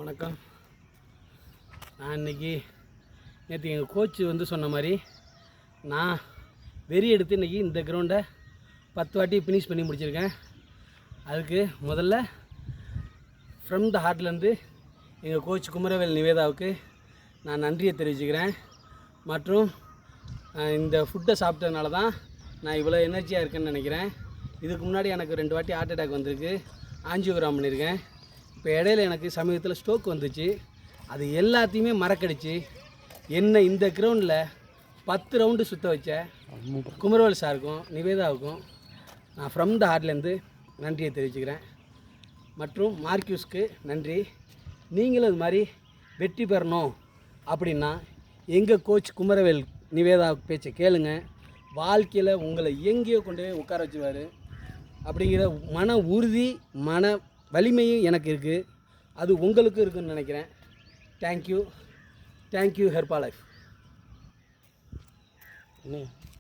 வணக்கம். நான் இன்றைக்கி நேற்று எங்கள் கோச் சொன்ன மாதிரி நான் வெறி எடுத்து இன்றைக்கி இந்த கிரவுண்டை 10 வாட்டி ஃபினிஷ் பண்ணி முடிச்சிருக்கேன். அதுக்கு முதல்ல ஃப்ரம் த ஹார்ட்லேருந்து எங்கள் கோச் குமரவேல் நிவேதாவுக்கு நான் நன்றியை தெரிவிச்சுக்கிறேன். மற்றும் இந்த ஃபுட்டை சாப்பிட்டதுனால தான் நான் இவ்வளோ எனர்ஜியாக இருக்கேன்னு நினைக்கிறேன். இதுக்கு முன்னாடி எனக்கு 2 வாட்டி ஹார்ட் அட்டாக் வந்திருக்கு, ஆஞ்சியோகிராம் பண்ணியிருக்கேன். இப்போ இடையில எனக்கு சமீபத்தில் ஸ்ட்ரோக் வந்துச்சு. அது எல்லாத்தையுமே மறக்கடிச்சு என்னை இந்த கிரவுண்டில் 10 ரவுண்டு சுற்ற வச்ச குமரவேல் சாருக்கும் நிவேதாவுக்கும் நான் ஃப்ரம் த ஹார்ட்லேருந்து நன்றியை தெரிவிச்சுக்கிறேன். மற்றும் மார்க்யூஸ்க்கு நன்றி. நீங்களும் இது மாதிரி வெற்றி பெறணும் அப்படின்னா எங்கள் கோச் குமரவேல் நிவேதா பேச்சை கேளுங்க. வாழ்க்கையில் உங்களை எங்கேயோ கொண்டு போய் உட்கார வச்சுருவார். அப்படிங்கிற மன உறுதி, மன வலிமையும் எனக்கு இருக்குது. அது உங்களுக்கும் இருக்குதுன்னு நினைக்கிறேன். Thank you ஹெர்பா life.